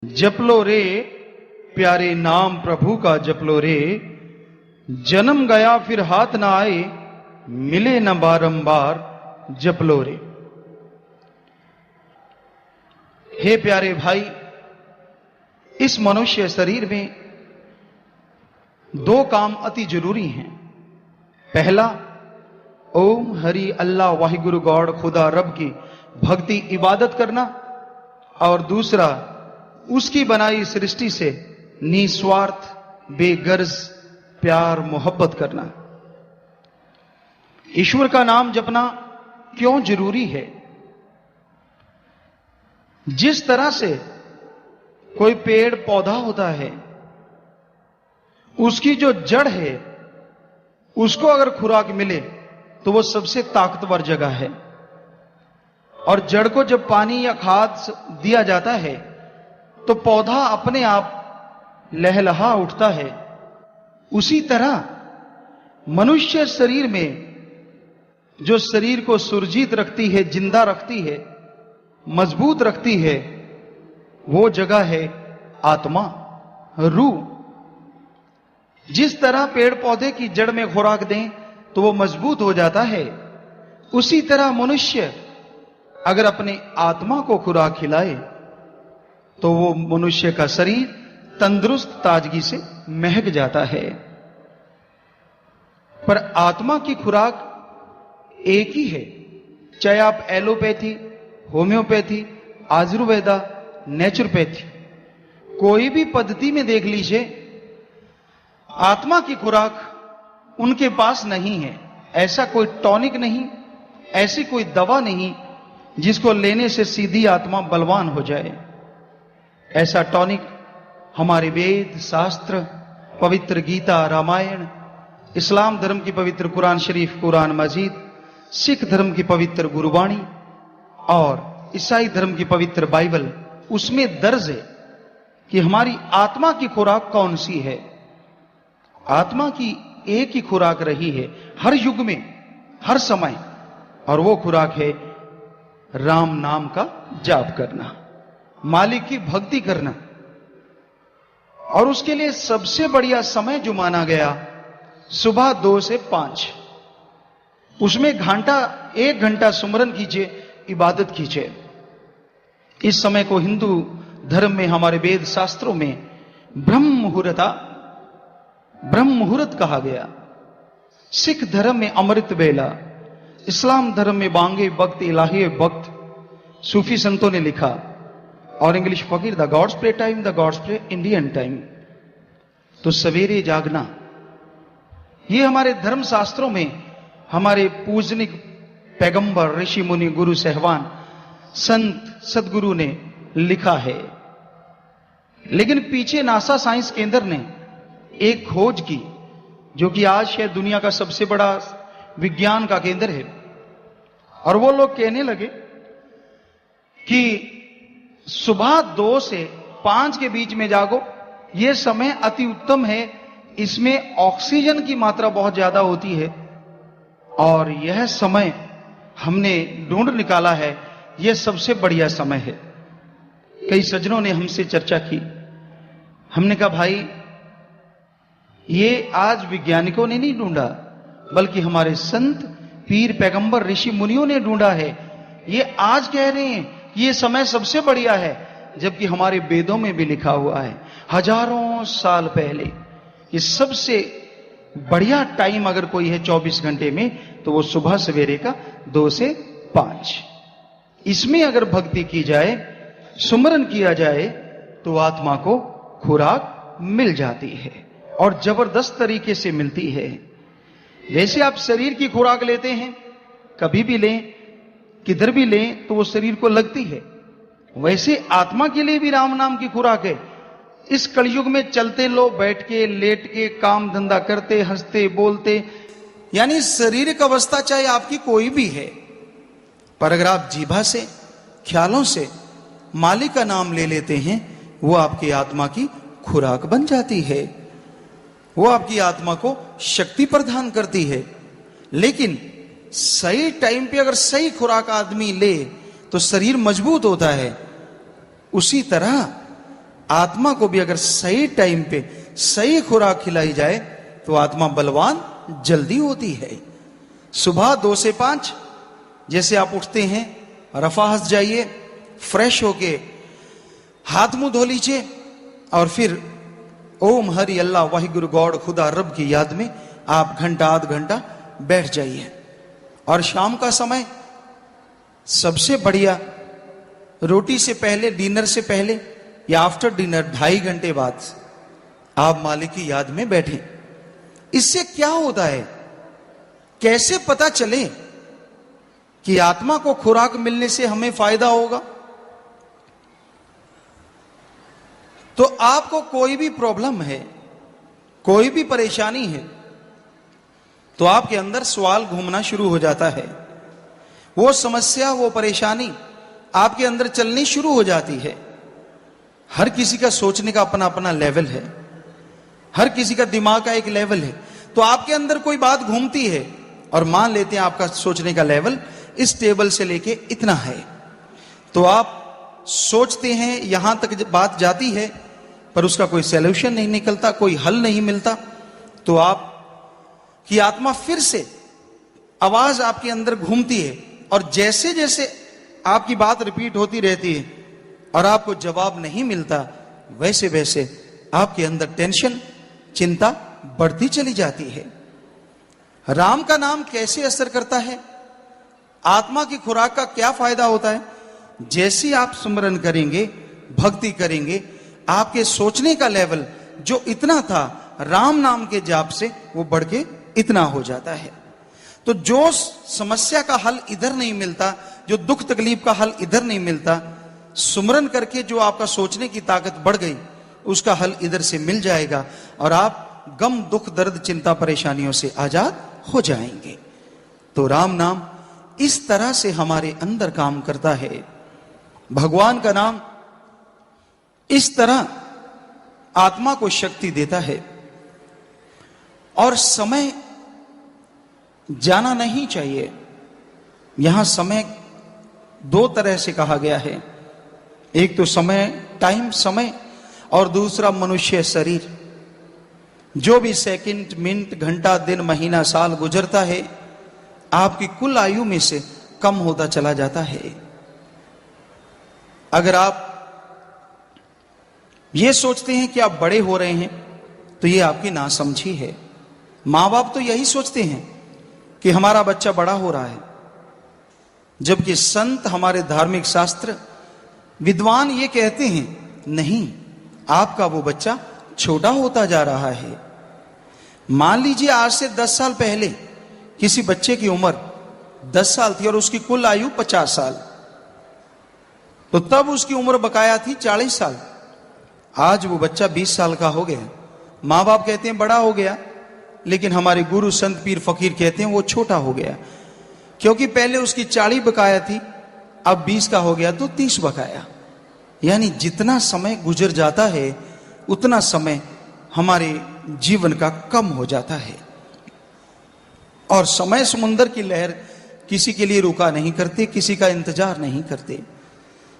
जप लो रे प्यारे नाम प्रभु का, जप लो रे जन्म गया फिर हाथ ना आए, मिले न बारंबार, जप लो रे। हे प्यारे भाई, इस मनुष्य शरीर में दो काम अति जरूरी हैं। पहला, ओम हरि अल्लाह वाहिगुरु गॉड खुदा रब की भक्ति इबादत करना, और दूसरा उसकी बनाई सृष्टि से निस्वार्थ बेगर्ज प्यार मोहब्बत करना। ईश्वर का नाम जपना क्यों जरूरी है? जिस तरह से कोई पेड़ पौधा होता है, उसकी जो जड़ है उसको अगर खुराक मिले तो वो सबसे ताकतवर जगह है, और जड़ को जब पानी या खाद दिया जाता है तो पौधा अपने आप लहलहा उठता है। उसी तरह मनुष्य शरीर में जो शरीर को सुरजीत रखती है, जिंदा रखती है, मजबूत रखती है, वो जगह है आत्मा, रूह। जिस तरह पेड़ पौधे की जड़ में खुराक दें तो वो मजबूत हो जाता है, उसी तरह मनुष्य अगर अपने आत्मा को खुराक खिलाए तो वो मनुष्य का शरीर तंदुरुस्त ताजगी से महक जाता है। पर आत्मा की खुराक एक ही है, चाहे आप एलोपैथी, होम्योपैथी, आयुर्वेदा, नेचुरोपैथी, कोई भी पद्धति में देख लीजिए, आत्मा की खुराक उनके पास नहीं है। ऐसा कोई टॉनिक नहीं, ऐसी कोई दवा नहीं जिसको लेने से सीधी आत्मा बलवान हो जाए। ऐसा टॉनिक हमारे वेद शास्त्र, पवित्र गीता, रामायण, इस्लाम धर्म की पवित्र कुरान शरीफ, कुरान मजीद, सिख धर्म की पवित्र गुरुबाणी और ईसाई धर्म की पवित्र बाइबल, उसमें दर्ज है कि हमारी आत्मा की खुराक कौन सी है। आत्मा की एक ही खुराक रही है हर युग में, हर समय, और वो खुराक है राम नाम का जाप करना, मालिक की भक्ति करना। और उसके लिए सबसे बढ़िया समय जो माना गया, सुबह 2 से 5, उसमें एक घंटा सुमरन कीजिए, इबादत कीजिए। इस समय को हिंदू धर्म में, हमारे वेद शास्त्रों में ब्रह्म मुहूर्त कहा गया। सिख धर्म में अमृत बेला, इस्लाम धर्म में बांगे वक्त, इलाही वक्त, सूफी संतों ने लिखा, और इंग्लिश फकीर the gods pray time, the gods pray Indian time. तो सवेरे जागना, ये हमारे धर्म शास्त्रों में हमारे पूजनिक पैगंबर, ऋषि मुनि, गुरु साहिबान, संत सदगुरु ने लिखा है। लेकिन पीछे नासा साइंस केंद्र ने एक खोज की, जो कि आज है दुनिया का सबसे बड़ा विज्ञान का केंद्र है, और वो लोग कहने लगे कि सुबह 2 से 5 के बीच में जागो, यह समय अति उत्तम है। इसमें ऑक्सीजन की मात्रा बहुत ज्यादा होती है, और यह समय हमने ढूंढ निकाला है, यह सबसे बढ़िया समय है। कई सज्जनों ने हमसे चर्चा की, हमने कहा भाई, ये आज वैज्ञानिकों ने नहीं ढूंढा, बल्कि हमारे संत, पीर, पैगंबर, ऋषि मुनियों ने ढूंढा है। ये आज कह रहे हैं ये समय सबसे बढ़िया है, जबकि हमारे वेदों में भी लिखा हुआ है हजारों साल पहले, ये सबसे बढ़िया टाइम अगर कोई है 24 घंटे में, तो वो सुबह सवेरे का 2 से 5। इसमें अगर भक्ति की जाए, सुमरन किया जाए, तो आत्मा को खुराक मिल जाती है, और जबरदस्त तरीके से मिलती है। जैसे आप शरीर की खुराक लेते हैं, कभी भी लें, किधर भी लें, तो वो शरीर को लगती है, वैसे आत्मा के लिए भी राम नाम की खुराक है। इस कलयुग में चलते लो, बैठ के, लेट के, काम धंधा करते, हंसते बोलते, यानी शारीरिक अवस्था चाहे आपकी कोई भी है, पर अगर आप जीभा से, ख्यालों से मालिक का नाम ले लेते हैं, वो आपकी आत्मा की खुराक बन जाती है, वो आपकी आत्मा को शक्ति प्रदान करती है। लेकिन सही टाइम पे अगर सही खुराक आदमी ले तो शरीर मजबूत होता है। उसी तरह आत्मा को भी अगर सही टाइम पे सही खुराक खिलाई जाए तो आत्मा बलवान जल्दी होती है। सुबह 2 से 5 जैसे आप उठते हैं, रफाहस जाइए, फ्रेश होके हाथ मुंह धो लीजिए और फिर ओम हरि अल्लाह वाहिगुरु गॉड खुदा रब की याद में आप घंटा आध घंटा बैठ जाइए। और शाम का समय सबसे बढ़िया, रोटी से पहले, डिनर से पहले या आफ्टर डिनर 2.5 घंटे बाद आप मालिक की याद में बैठें। इससे क्या होता है, कैसे पता चले कि आत्मा को खुराक मिलने से हमें फायदा होगा? तो आपको कोई भी प्रॉब्लम है, कोई भी परेशानी है, तो आपके अंदर सवाल घूमना शुरू हो जाता है। वो समस्या, वो परेशानी आपके अंदर चलनी शुरू हो जाती है। हर किसी का सोचने का अपना अपना लेवल है, हर किसी का दिमाग का एक लेवल है। तो आपके अंदर कोई बात घूमती है और मान लेते हैं आपका सोचने का लेवल इस टेबल से लेके इतना है, तो आप सोचते हैं यहां तक बात जाती है, पर उसका कोई सॉल्यूशन नहीं निकलता, कोई हल नहीं मिलता। तो आप की आत्मा फिर से आवाज आपके अंदर घूमती है और जैसे जैसे आपकी बात रिपीट होती रहती है और आपको जवाब नहीं मिलता, वैसे वैसे आपके अंदर टेंशन, चिंता बढ़ती चली जाती है। राम का नाम कैसे असर करता है, आत्मा की खुराक का क्या फायदा होता है? जैसे आप सुमरन करेंगे, भक्ति करेंगे, आपके सोचने का लेवल जो इतना था राम नाम के जाप से वो बढ़ के इतना हो जाता है। तो जो समस्या का हल इधर नहीं मिलता, जो दुख तकलीफ का हल इधर नहीं मिलता, सुमरन करके जो आपका सोचने की ताकत बढ़ गई, उसका हल इधर से मिल जाएगा और आप गम, दुख, दर्द, चिंता, परेशानियों से आजाद हो जाएंगे। तो राम नाम इस तरह से हमारे अंदर काम करता है। भगवान का नाम इस तरह आत्मा को शक्ति देता है। और समय जाना नहीं चाहिए। यहां समय 2 तरह से कहा गया है, एक तो समय, टाइम, समय, और दूसरा मनुष्य शरीर। जो भी सेकंड, मिनट, घंटा, दिन, महीना, साल गुजरता है, आपकी कुल आयु में से कम होता चला जाता है। अगर आप ये सोचते हैं कि आप बड़े हो रहे हैं, तो ये आपकी नासमझी है। मां बाप तो यही सोचते हैं कि हमारा बच्चा बड़ा हो रहा है, जबकि संत, हमारे धार्मिक शास्त्र, विद्वान ये कहते हैं नहीं, आपका वो बच्चा छोटा होता जा रहा है। मान लीजिए आज से 10 साल पहले किसी बच्चे की उम्र 10 साल थी और उसकी कुल आयु 50 साल, तो तब उसकी उम्र बकाया थी 40 साल। आज वो बच्चा 20 साल का हो गया। मां बाप कहते हैं बड़ा हो गया, लेकिन हमारे गुरु, संत, पीर, फकीर कहते हैं वो छोटा हो गया, क्योंकि पहले उसकी 40 बकाया थी, अब 20 का हो गया तो 30 बकाया। यानी जितना समय गुजर जाता है उतना समय हमारे जीवन का कम हो जाता है। और समय समुंदर की लहर किसी के लिए रुका नहीं करते, किसी का इंतजार नहीं करते।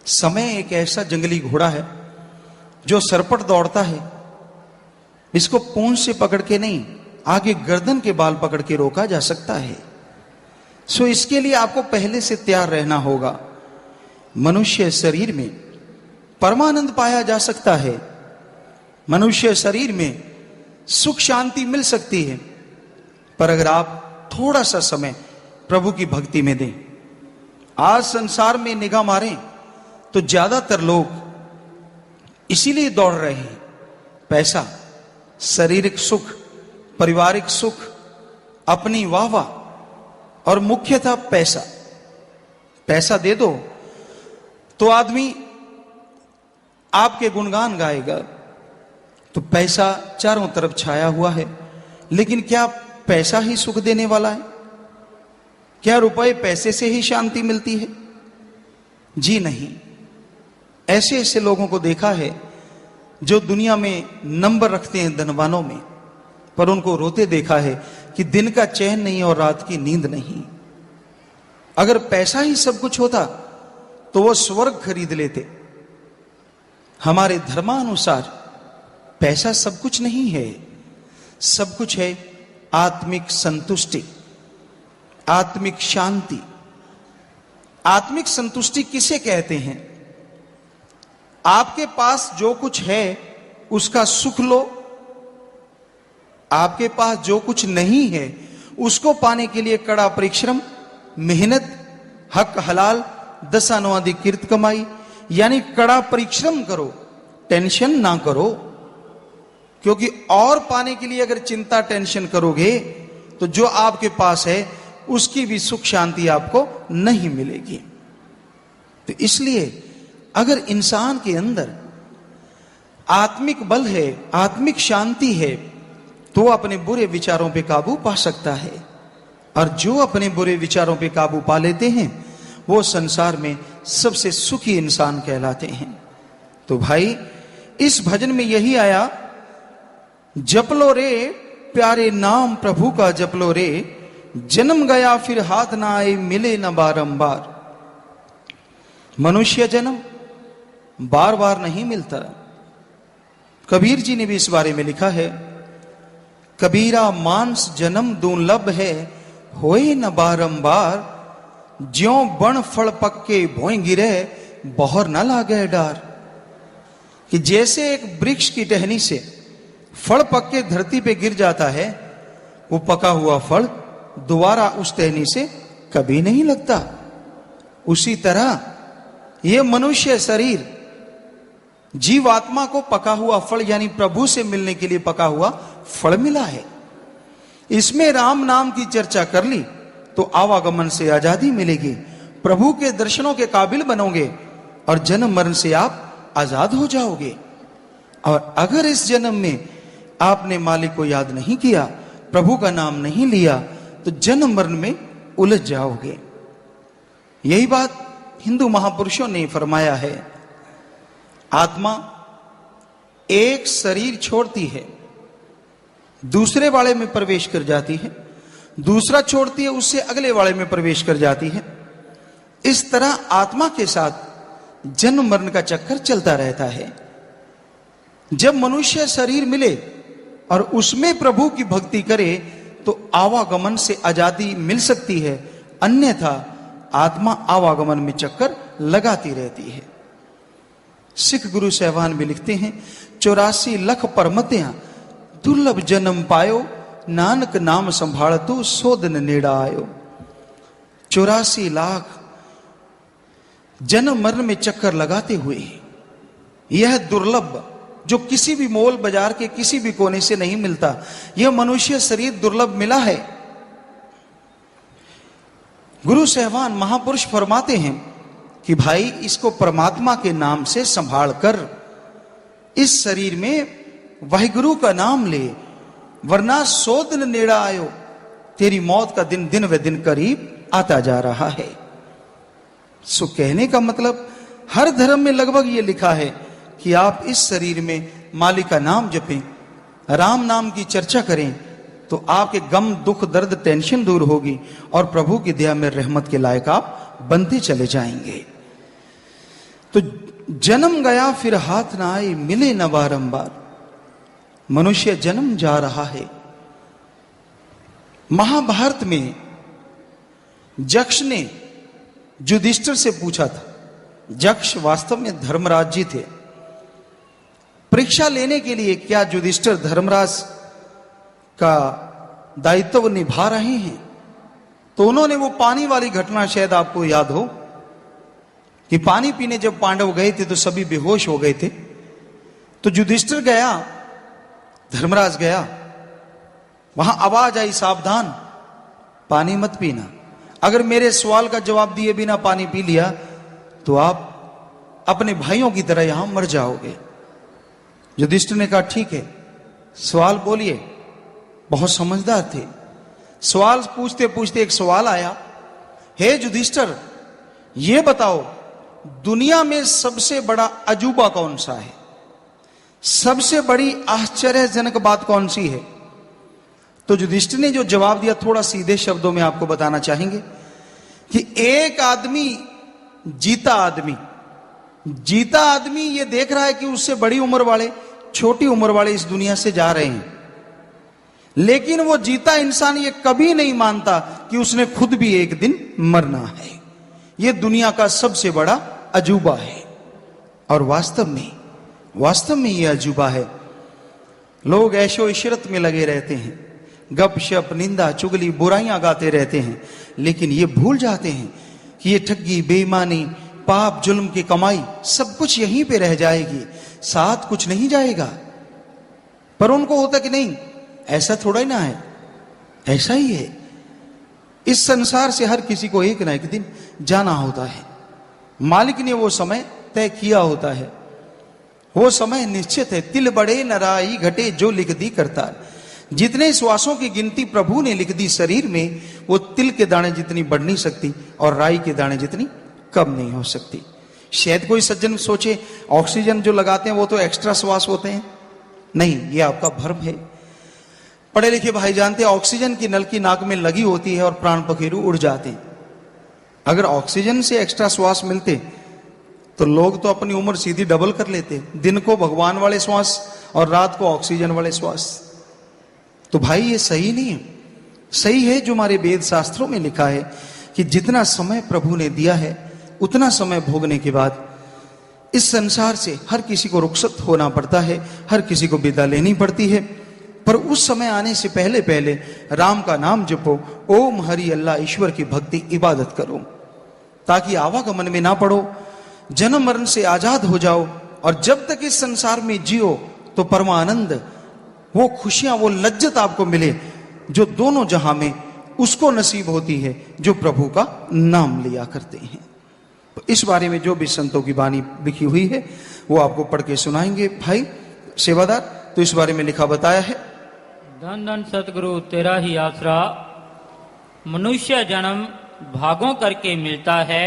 समय एक ऐसा जंगली घोड़ा है जो सरपट दौड़ता है, इसको पूंछ से पकड़ के नहीं, आगे गर्दन के बाल पकड़ के रोका जा सकता है। सो इसके लिए आपको पहले से तैयार रहना होगा। मनुष्य शरीर में परमानंद पाया जा सकता है, मनुष्य शरीर में सुख शांति मिल सकती है, पर अगर आप थोड़ा सा समय प्रभु की भक्ति में दें। आज संसार में निगाह मारें तो ज्यादातर लोग इसीलिए दौड़ रहे हैं, पैसा, शारीरिक सुख, पारिवारिक सुख, अपनी वाहवाह और मुख्यतः पैसा। पैसा दे दो तो आदमी आपके गुणगान गाएगा, तो पैसा चारों तरफ छाया हुआ है। लेकिन क्या पैसा ही सुख देने वाला है? क्या रुपए पैसे से ही शांति मिलती है? जी नहीं। ऐसे ऐसे लोगों को देखा है जो दुनिया में नंबर रखते हैं धनवानों में, पर उनको रोते देखा है कि दिन का चैन नहीं और रात की नींद नहीं। अगर पैसा ही सब कुछ होता तो वो स्वर्ग खरीद लेते। हमारे धर्मानुसार पैसा सब कुछ नहीं है, सब कुछ है आत्मिक संतुष्टि, आत्मिक शांति। आत्मिक संतुष्टि किसे कहते हैं? आपके पास जो कुछ है उसका सुख लो, आपके पास जो कुछ नहीं है उसको पाने के लिए कड़ा परिश्रम, मेहनत, हक हलाल, दशानुवादी किर्त कमाई, यानी कड़ा परिश्रम करो, टेंशन ना करो। क्योंकि और पाने के लिए अगर चिंता टेंशन करोगे तो जो आपके पास है उसकी भी सुख शांति आपको नहीं मिलेगी। तो इसलिए अगर इंसान के अंदर आत्मिक बल है, आत्मिक शांति है, तो अपने बुरे विचारों पे काबू पा सकता है। और जो अपने बुरे विचारों पे काबू पा लेते हैं वो संसार में सबसे सुखी इंसान कहलाते हैं। तो भाई इस भजन में यही आया, जप लो रे प्यारे नाम प्रभु का जप लो रे, जन्म गया फिर हाथ ना आए मिले न बारंबार। मनुष्य जन्म बार बार नहीं मिलता। कबीर जी ने भी इस बारे में लिखा है, कबीरा मानस जन्म दुर्लभ है होए न बारंबार, ज्यों बण फल पक्के भोई गिरे बहर न लागे डार। कि जैसे एक वृक्ष की टहनी से फल पक्के धरती पे गिर जाता है, वो पका हुआ फल दोबारा उस टहनी से कभी नहीं लगता, उसी तरह ये मनुष्य शरीर जीवात्मा को पका हुआ फल यानी प्रभु से मिलने के लिए पका हुआ फल मिला है। इसमें राम नाम की चर्चा कर ली तो आवागमन से आजादी मिलेगी, प्रभु के दर्शनों के काबिल बनोगे और जन्म मरण से आप आजाद हो जाओगे। और अगर इस जन्म में आपने मालिक को याद नहीं किया, प्रभु का नाम नहीं लिया, तो जन्म मरण में उलझ जाओगे। यही बात हिंदू महापुरुषों ने फरमाया है, आत्मा एक शरीर छोड़ती है, दूसरे वाले में प्रवेश कर जाती है, दूसरा छोड़ती है, उससे अगले वाले में प्रवेश कर जाती है। इस तरह आत्मा के साथ जन्म मरण का चक्कर चलता रहता है। जब मनुष्य शरीर मिले और उसमें प्रभु की भक्ति करे तो आवागमन से आजादी मिल सकती है, अन्यथा आत्मा आवागमन में चक्कर लगाती रहती है। सिख गुरु सहवान भी लिखते हैं, 84 लख परमत्या दुर्लभ जन्म पायो, नानक नाम संभालतु सो दिन नेड़ा आयो। 84 लाख जन्म मरण में चक्कर लगाते हुए यह दुर्लभ, जो किसी भी मॉल बाजार के किसी भी कोने से नहीं मिलता, यह मनुष्य शरीर दुर्लभ मिला है। गुरु सहवान महापुरुष फरमाते हैं कि भाई इसको परमात्मा के नाम से संभाल कर इस शरीर में वाहिगुरु का नाम ले, वरना 100 दिन नेड़ा आयो, तेरी मौत का दिन दिन व दिन करीब आता जा रहा है। सो कहने का मतलब हर धर्म में लगभग ये लिखा है कि आप इस शरीर में मालिक का नाम जपें, राम नाम की चर्चा करें, तो आपके गम दुख दर्द टेंशन दूर होगी और प्रभु की दया में रहमत के लायक आप बनते चले जाएंगे। तो जन्म गया फिर हाथ ना आए मिले न बारंबार। मनुष्य जन्म जा रहा है। महाभारत में जक्ष ने युधिष्ठिर से पूछा था, जक्ष वास्तव में धर्मराज जी थे, परीक्षा लेने के लिए क्या युधिष्ठिर धर्मराज का दायित्व निभा रहे हैं। तो उन्होंने वो पानी वाली घटना, शायद आपको याद हो, कि पानी पीने जब पांडव गए थे तो सभी बेहोश हो गए थे। तो युधिष्ठिर गया, धर्मराज गया, वहां आवाज आई, सावधान, पानी मत पीना, अगर मेरे सवाल का जवाब दिए बिना पानी पी लिया तो आप अपने भाइयों की तरह यहां मर जाओगे। युधिष्ठिर ने कहा ठीक है, सवाल बोलिए। बहुत समझदार थे। सवाल पूछते पूछते एक सवाल आया, हे युधिष्ठिर, ये बताओ दुनिया में सबसे बड़ा अजूबा कौन सा है, सबसे बड़ी आश्चर्यजनक बात कौन सी है। तो युधिष्ठिर ने जो जवाब दिया, थोड़ा सीधे शब्दों में आपको बताना चाहेंगे कि एक आदमी, जीता आदमी, जीता आदमी ये देख रहा है कि उससे बड़ी उम्र वाले, छोटी उम्र वाले इस दुनिया से जा रहे हैं, लेकिन वो जीता इंसान ये कभी नहीं मानता कि उसने खुद भी एक दिन मरना है। ये दुनिया का सबसे बड़ा अजूबा है। और वास्तव में ये अजूबा है। लोग ऐशो इशरत में लगे रहते हैं, गपशप, निंदा, चुगली, बुराइयां गाते रहते हैं, लेकिन ये भूल जाते हैं कि ये ठगी, बेईमानी, पाप, जुल्म की कमाई सब कुछ यहीं पे रह जाएगी, साथ कुछ नहीं जाएगा। पर उनको होता कि नहीं, ऐसा थोड़ा ही ना है, ऐसा ही है। इस संसार से हर किसी को एक ना एक दिन जाना होता है। मालिक ने वो समय तय किया होता है, वो समय निश्चित है। तिल बड़े नराई घटे जो लिख दी करतार। जितने श्वासों की गिनती प्रभु ने लिख दी शरीर में, वो तिल के दाने जितनी बढ़ नहीं सकती और राई के दाने जितनी कम नहीं हो सकती। शायद कोई सज्जन सोचे ऑक्सीजन जो लगाते हैं वो तो एक्स्ट्रा श्वास होते हैं। नहीं, ये आपका भ्रम है। पढ़े लिखे भाई जानते हैं ऑक्सीजन की नल की नाक में लगी होती है और प्राण पखेरु उड़ जाते हैं। अगर ऑक्सीजन से एक्स्ट्रा श्वास मिलते तो लोग तो अपनी उम्र सीधी डबल कर लेते, दिन को भगवान वाले श्वास और रात को ऑक्सीजन वाले श्वास। तो भाई ये सही नहीं है। सही है जो हमारे वेद शास्त्रों में लिखा है कि जितना समय प्रभु ने दिया है उतना समय भोगने के बाद इस संसार से हर किसी को रुखसत होना पड़ता है, हर किसी को विदा लेनी पड़ती है। पर उस समय आने से पहले पहले राम का नाम जपो, ओम हरि अल्लाह, ईश्वर की भक्ति इबादत करो, ताकि आवागमन में ना पड़ो, जन्म मरण से आजाद हो जाओ। और जब तक इस संसार में जियो तो परमानंद, वो खुशियां, वो लज्जत आपको मिले जो दोनों जहां में उसको नसीब होती है जो प्रभु का नाम लिया करते हैं। तो इस बारे में जो भी संतों की वाणी लिखी हुई है वो आपको पढ़ के सुनाएंगे भाई सेवादार। तो इस बारे में लिखा बताया है, धन धन सतगुरु तेरा ही आसरा, मनुष्य जन्म भागों करके मिलता है,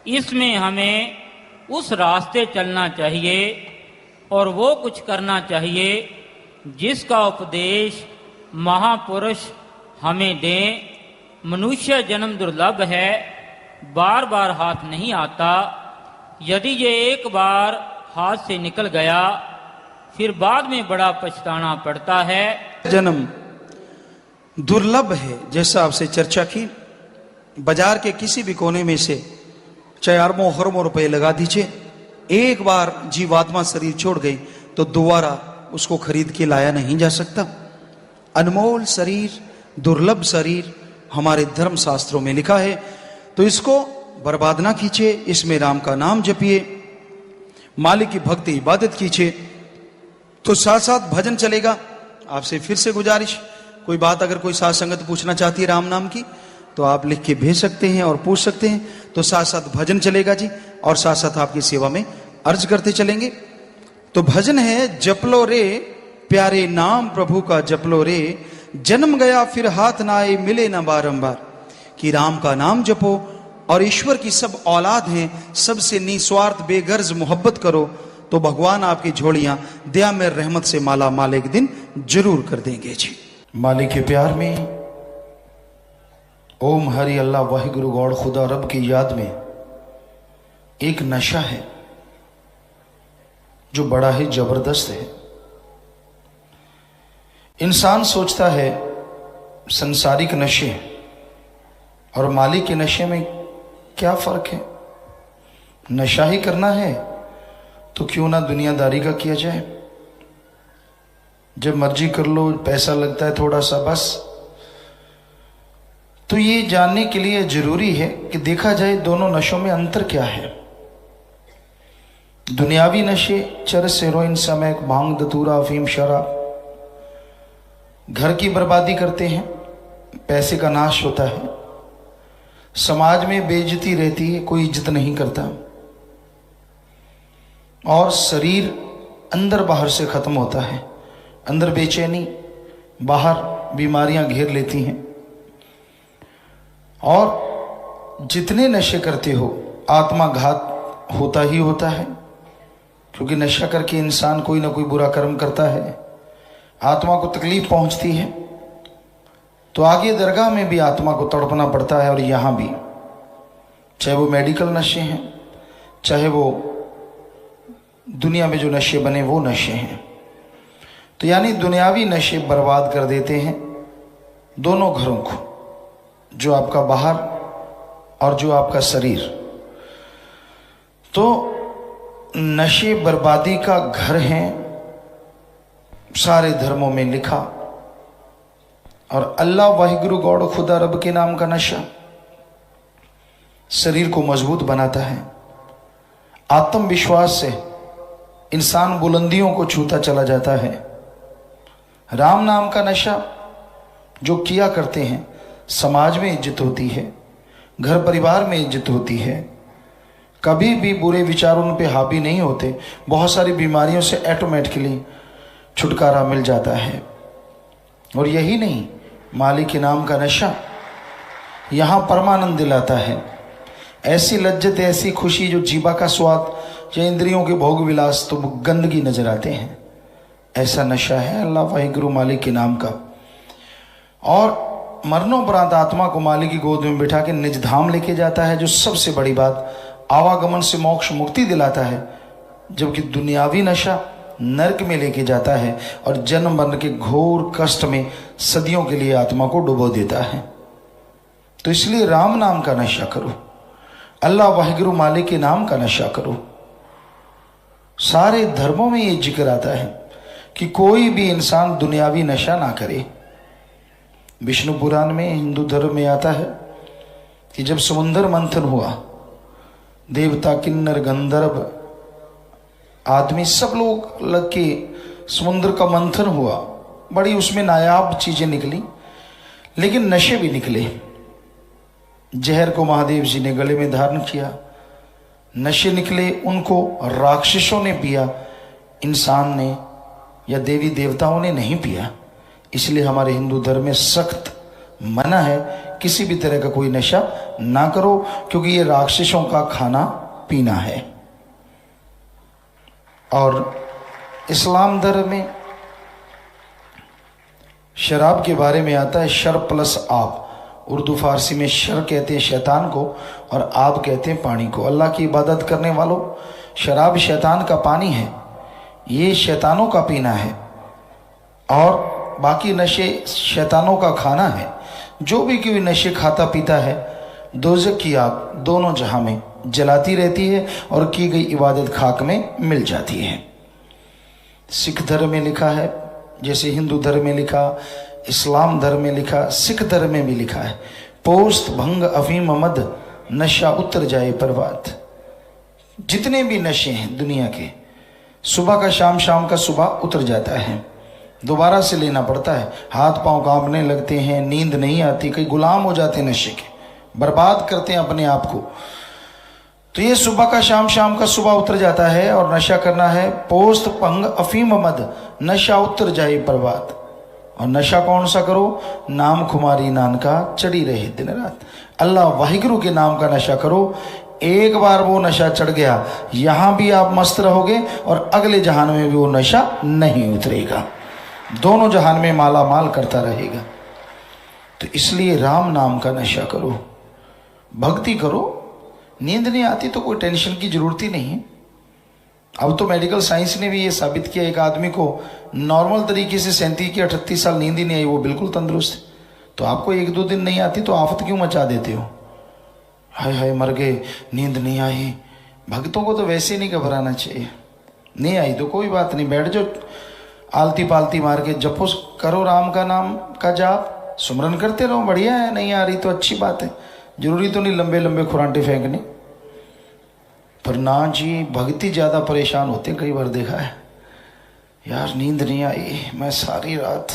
इसमें हमें उस रास्ते चलना चाहिए और वो कुछ करना चाहिए जिसका उपदेश महापुरुष हमें दें। मनुष्य जन्म दुर्लभ है, बार बार हाथ नहीं आता। यदि ये एक बार हाथ से निकल गया फिर बाद में बड़ा पछताना पड़ता है। जन्म दुर्लभ है, जैसा आपसे चर्चा की। बाजार के किसी भी कोने में से चाहे अरबों खरबों रुपए लगा दीजिए, एक बार जीवात्मा शरीर छोड़ गई तो दोबारा उसको खरीद के लाया नहीं जा सकता। अनमोल शरीर, दुर्लभ शरीर हमारे धर्म शास्त्रों में लिखा है। तो इसको बर्बाद ना कीजिए, इसमें राम का नाम जपिए, मालिक की भक्ति इबादत कीजिए। तो साथ साथ भजन चलेगा। आपसे फिर से गुजारिश, कोई बात अगर कोई साथ संगत पूछना चाहती है राम नाम की तो आप लिख के भेज सकते हैं और पूछ सकते हैं। तो साथ साथ भजन चलेगा जी, और साथ साथ आपकी सेवा में अर्ज करते चलेंगे। तो भजन है, जपलो रे प्यारे नाम प्रभु का जपलो रे, जन्म गया फिर हाथ ना आए मिले ना बारंबार। कि राम का नाम जपो और ईश्वर की सब औलाद हैं, सबसे निस्वार्थ बेगर्ज मोहब्बत करो तो भगवान आपकी झोलियां दया में रहमत से माला माल एक दिन जरूर कर देंगे जी। मालिक के प्यार में ओम हरि अल्लाह वाहिगुरु गौड़ खुदा रब की याद में एक नशा है जो बड़ा ही जबरदस्त है। इंसान सोचता है संसारिक नशे और मालिक के नशे में क्या फर्क है। नशा ही करना है तो क्यों ना दुनियादारी का किया जाए, जब मर्जी कर लो, पैसा लगता है थोड़ा सा बस। तो ये जानने के लिए जरूरी है कि देखा जाए दोनों नशों में अंतर क्या है। दुनियावी नशे चरस, हेरोइन, समय, भांग, धतूरा, अफीम, शराब घर की बर्बादी करते हैं, पैसे का नाश होता है, समाज में बेइज्जती रहती है, कोई इज्जत नहीं करता, और शरीर अंदर बाहर से खत्म होता है। अंदर बेचैनी, बाहर बीमारियां घेर लेती हैं। और जितने नशे करते हो आत्मा घात होता ही होता है, क्योंकि नशा करके इंसान कोई ना कोई बुरा कर्म करता है, आत्मा को तकलीफ पहुंचती है। तो आगे दरगाह में भी आत्मा को तड़पना पड़ता है, और यहाँ भी, चाहे वो मेडिकल नशे हैं, चाहे वो दुनिया में जो नशे बने वो नशे हैं। तो यानी दुनियावी नशे बर्बाद कर देते हैं दोनों घरों को, जो आपका बाहर और जो आपका शरीर। तो नशे बर्बादी का घर हैं, सारे धर्मों में लिखा। और अल्लाह वाहिगुरु गॉड खुदा रब के नाम का नशा शरीर को मजबूत बनाता है। आत्मविश्वास से इंसान बुलंदियों को छूता चला जाता है। राम नाम का नशा जो किया करते हैं, समाज में इज्जत होती है, घर परिवार में इज्जत होती है, कभी भी बुरे विचार उन पे हावी नहीं होते, बहुत सारी बीमारियों से ऑटोमेटिकली छुटकारा मिल जाता है। और यही नहीं, मालिक के नाम का नशा यहाँ परमानंद दिलाता है। ऐसी लज्जत, ऐसी खुशी जो जीवा का स्वाद या इंद्रियों के भोग विलास तो गंदगी नजर आते हैं, ऐसा नशा है अल्लाह वाहिगुरु मालिक के नाम का। और मरणोपरांत आत्मा को मालिक की गोद में बिठा के निज धाम लेके जाता है, जो सबसे बड़ी बात, आवागमन से मोक्ष मुक्ति दिलाता है। जबकि दुनियावी नशा नरक में लेके जाता है और जन्म मरण के घोर कष्ट में सदियों के लिए आत्मा को डुबो देता है। तो इसलिए राम नाम का नशा करो, अल्लाह वाहिगुरु मालिक के नाम का नशा करो। सारे धर्मों में ये जिक्र आता है कि कोई भी इंसान दुनियावी नशा ना करे। विष्णु पुराण में, हिंदू धर्म में आता है कि जब समुद्र मंथन हुआ, देवता, किन्नर, गंधर्व आदमी सब लोग लग के समुद्र का मंथन हुआ, बड़ी उसमें नायाब चीजें निकली, लेकिन नशे भी निकले। जहर को महादेव जी ने गले में धारण किया, नशे निकले, उनको राक्षसों ने पिया, इंसान ने या देवी देवताओं ने नहीं पिया। इसलिए हमारे हिंदू धर्म में सख्त मना है, किसी भी तरह का कोई नशा ना करो, क्योंकि ये राक्षसों का खाना पीना है। और इस्लाम धर्म में शराब के बारे में आता है, शर प्लस आप। उर्दू फारसी में शर कहते हैं शैतान को और आब कहते हैं पानी को। अल्लाह की इबादत करने वालों, शराब शैतान का पानी है, ये शैतानों का पीना है, और बाकी नशे शैतानों का खाना है। जो भी कोई नशे खाता पीता है, दोज़ख की आग दोनों जहां में जलाती रहती है और की गई इबादत खाक में मिल जाती है। सिख धर्म में लिखा है, जैसे हिंदू धर्म में लिखा, इस्लाम धर्म में लिखा, सिख धर्म में भी लिखा है, पोस्त भंग अफीम मद नशा उतर जाए पर्वत। जितने भी नशे हैं दुनिया के, सुबह का शाम, शाम का सुबह उतर जाता है, दोबारा से लेना पड़ता है। हाथ पांव कांपने लगते हैं, नींद नहीं आती, कई गुलाम हो जाते हैं नशे के, बर्बाद करते हैं अपने आप को। तो ये सुबह का शाम, शाम का सुबह उतर जाता है और नशा करना है। पोस्त भंग अफीम मद नशा उतर जाए पर्वत। और नशा कौन सा करो? नाम खुमारी नानका चढ़ी रहे दिन रात। अल्लाह वाहिगुरु के नाम का नशा करो। एक बार वो नशा चढ़ गया, यहां भी आप मस्त रहोगे और अगले जहान में भी वो नशा नहीं उतरेगा, दोनों जहान में माला माल करता रहेगा। तो इसलिए राम नाम का नशा करो, भक्ति करो। नींद नहीं आती तो कोई टेंशन की जरूरत ही नहीं है। अब तो मेडिकल साइंस ने भी ये साबित किया, एक आदमी को नॉर्मल तरीके से 37 या 38 साल नींद ही नहीं आई, वो बिल्कुल तंदुरुस्त है। तो आपको 1-2 दिन नहीं आती तो आफत क्यों मचा देते हो? हाय हाय मर गए, नींद नहीं आई। भक्तों को तो वैसे नहीं घबराना चाहिए। नहीं आई तो कोई बात नहीं, बैठ जाओ, आलती पालती मार के जपो, करो राम का नाम का जाप, सुमरन करते रहो, बढ़िया है। नहीं आ रही तो अच्छी बात है, जरूरी तो नहीं लंबे लंबे खुरांटे फेंकने। पर ना जी, भक्ति ज़्यादा परेशान होते हैं। कई बार देखा है, यार नींद नहीं आई मैं सारी रात,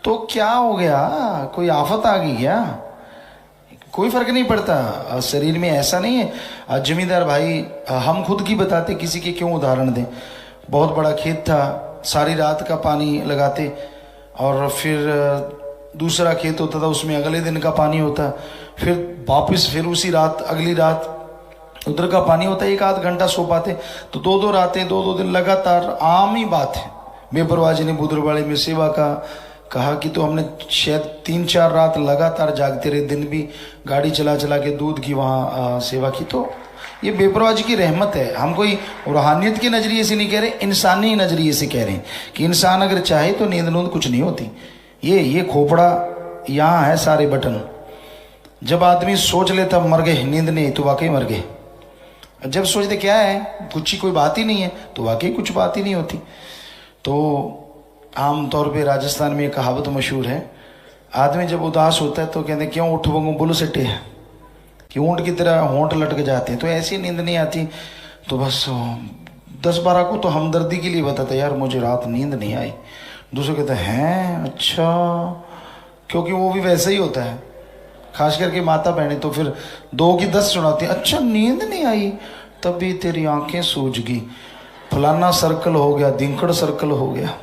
तो क्या हो गया? कोई आफत आ गई क्या? कोई फर्क नहीं पड़ता शरीर में, ऐसा नहीं है। जमींदार भाई, हम खुद की बताते, किसी के क्यों उदाहरण दें। बहुत बड़ा खेत था, सारी रात का पानी लगाते और फिर दूसरा खेत होता था, उसमें अगले दिन का पानी होता, फिर वापस फिर उसी रात अगली रात उधर का पानी होता। 1-8 घंटा सो पाते, तो 2-2 रातें 2-2 दिन लगातार। आम ही बात है। बेपरवाह जी ने बुधरवाड़े में सेवा का कहा कि तो हमने शायद 3-4 रात लगातार जागते रहे, दिन भी गाड़ी चला चला के दूध की वहाँ सेवा की। तो ये बेपरवाही की रहमत है। हम कोई रूहानियत के नजरिए से नहीं कह रहे, इंसानी नजरिए से कह रहे हैं कि इंसान अगर चाहे तो नींद नूंद कुछ नहीं होती। ये खोपड़ा यहाँ है, सारे बटन। जब आदमी सोच लेता मर गए, नींद नहीं, तो वाकई मर गए। जब सोचते क्या है, कुछ ही कोई बात ही नहीं है, तो वाकई कुछ बात ही नहीं होती। तो आम तौर पे राजस्थान में एक कहावत मशहूर है, आदमी जब उदास होता है तो कहते क्यों उठ वंगू बुल सटे है, कि ऊँट की तरह होंठ लटक जाते हैं। तो ऐसी नींद नहीं आती, तो बस 10-12 को तो हमदर्दी के लिए बताता यार मुझे रात नींद नहीं आई। दूसरे कहते हैं अच्छा, क्योंकि वो भी वैसा ही होता है, खास करके माता बहनें तो फिर 2 की 10 सुनाती, अच्छा नींद नहीं आई, तभी तेरी आंखें सूज गई, फलाना सर्कल हो गया, दिंकड़ सर्कल हो गया।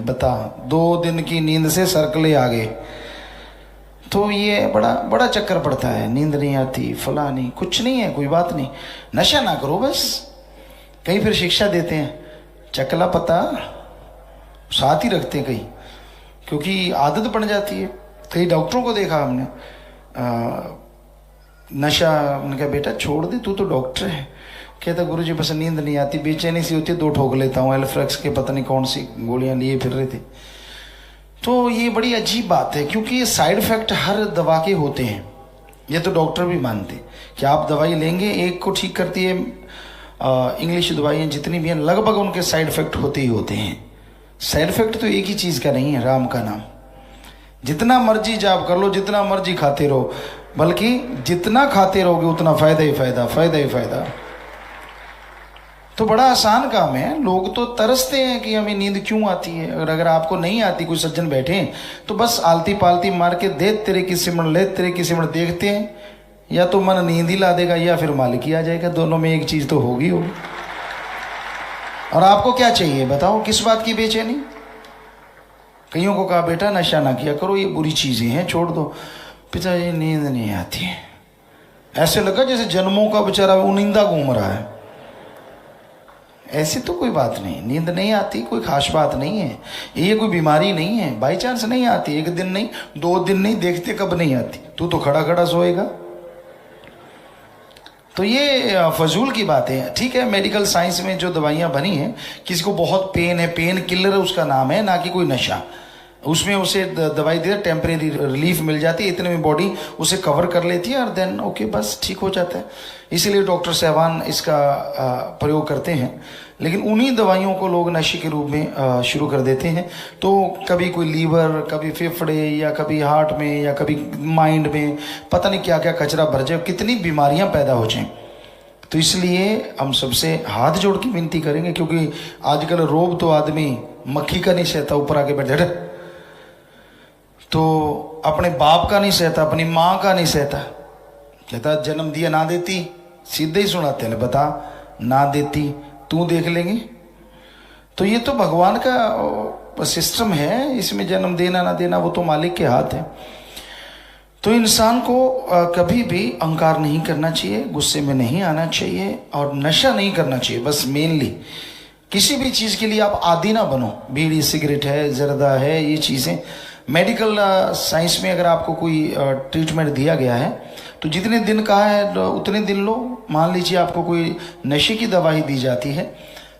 बता 2 दिन की नींद से सर्कल आ गए। तो ये बड़ा चक्कर पड़ता है, नींद नहीं आती, फलानी, कुछ नहीं है, कोई बात नहीं, नशा ना करो बस। कहीं फिर शिक्षा देते हैं, चकला पता साथ ही रखते हैं कहीं, क्योंकि आदत बन जाती है। कई डॉक्टरों को देखा हमने, नशा, उन्होंने कहा बेटा छोड़ दे, तू तो डॉक्टर है। कहता गुरुजी बस नींद नहीं आती, बेचैनी सी होती है, 2 ठोक लेता हूँ, एल्फ्रेक्स के पता नहीं कौन सी गोलियां लिए फिर रहे थे। तो ये बड़ी अजीब बात है, क्योंकि ये साइड इफेक्ट हर दवा के होते हैं। ये तो डॉक्टर भी मानते कि आप दवाई लेंगे, एक को ठीक करती है, इंग्लिश दवाइयाँ जितनी भी हैं लगभग उनके साइड इफेक्ट होते ही होते हैं। साइड इफेक्ट तो एक ही चीज़ का नहीं है, राम का नाम। जितना मर्जी जाप कर लो, जितना मर्जी खाते रहो, बल्कि जितना खाते रहोगे उतना फायदा ही फायदा, फायदा ही फायदा। तो बड़ा आसान काम है। लोग तो तरसते हैं कि हमें नींद क्यों आती है। अगर आपको नहीं आती, कोई सज्जन बैठे हैं तो बस आलती पालती मार के दे तेरे की सिमरण, ले तेरे की सिमरण देखते हैं, या तो मन नींद ही ला देगा या फिर मालिक ही आ जाएगा, दोनों में एक चीज तो होगी हो। और आपको क्या चाहिए बताओ, किस बात की बेचैनी? कईयों को कहा बेटा नशा ना किया करो, ये बुरी चीजें हैं, छोड़ दो। पिता ये नींद नहीं आती है, ऐसे लगा जैसे जन्मों का बेचारा उनिंदा घूम रहा है। ऐसी तो कोई बात नहीं, नींद नहीं आती कोई खास बात नहीं है, ये कोई बीमारी नहीं है, बाई चांस नहीं आती, 1 दिन नहीं 2 दिन नहीं, देखते कब नहीं आती, तू तो खड़ा खड़ा सोएगा। तो ये फजूल की बात है। ठीक है, मेडिकल साइंस में जो दवाइयाँ बनी हैं, किसी को बहुत पेन है, पेन किलर उसका नाम है, ना कि कोई नशा। उसमें उसे दवाई दे टेम्परेरी रिलीफ मिल जाती है, इतने में बॉडी उसे कवर कर लेती है और देन ओके बस ठीक हो जाता है। इसीलिए डॉक्टर साहबान इसका प्रयोग करते हैं। लेकिन उन्हीं दवाइयों को लोग नशे के रूप में शुरू कर देते हैं। तो कभी कोई लीवर, कभी फेफड़े, या कभी हार्ट में, या कभी माइंड में, पता नहीं क्या क्या कचरा भर जाए, कितनी बीमारियां पैदा हो जाएं। तो इसलिए हम सबसे हाथ जोड़ के विनती करेंगे, क्योंकि आजकल रोब तो आदमी मक्खी का नहीं सहता, ऊपर आके बैठ जाए, तो अपने बाप का नहीं सहता, अपनी माँ का नहीं सहता। कहता जन्म दिया ना देती, सीधे ही सुनाते हैं, बता ना देती तू देख लेंगे। तो ये तो भगवान का सिस्टम है, इसमें जन्म देना ना देना वो तो मालिक के हाथ है। तो इंसान को कभी भी अहंकार नहीं करना चाहिए, गुस्से में नहीं आना चाहिए, और नशा नहीं करना चाहिए। बस मेनली किसी भी चीज़ के लिए आप आदी ना बनो। बीड़ी सिगरेट है, जर्दा है, ये चीज़ें मेडिकल साइंस में अगर आपको कोई ट्रीटमेंट दिया गया है तो जितने दिन कहा है उतने दिन लो। मान लीजिए आपको कोई नशे की दवाई दी जाती है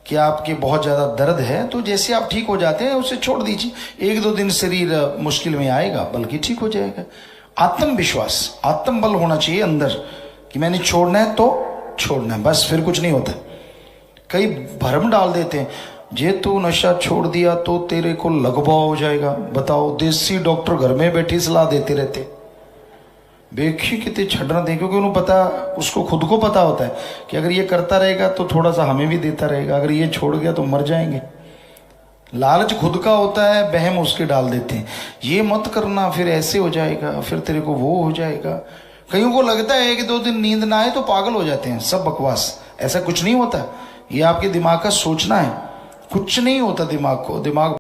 कि आपके बहुत ज़्यादा दर्द है, तो जैसे आप ठीक हो जाते हैं उसे छोड़ दीजिए, 1-2 दिन शरीर मुश्किल में आएगा, बल्कि ठीक हो जाएगा। आत्मविश्वास, आत्मबल होना चाहिए अंदर कि मैंने छोड़ना है तो छोड़ना है, बस, फिर कुछ नहीं होता। कई भ्रम डाल देते हैं, जे तू नशा छोड़ दिया तो तेरे को लगवा हो जाएगा। बताओ, देसी डॉक्टर घर में बैठी सलाह देते रहते, बेखी कितने छड़ना दे, क्योंकि उन्हें पता, उसको खुद को पता होता है कि अगर ये करता रहेगा तो थोड़ा सा हमें भी देता रहेगा, अगर ये छोड़ गया तो मर जाएंगे। लालच खुद का होता है, बहम उसके डाल देते हैं, ये मत करना फिर ऐसे हो जाएगा, फिर तेरे को वो हो जाएगा। कईयों को लगता है 1-2 दिन नींद ना आए तो पागल हो जाते हैं, सब बकवास, ऐसा कुछ नहीं होता। ये आपके दिमाग का सोचना है, कुछ नहीं होता दिमाग को। दिमाग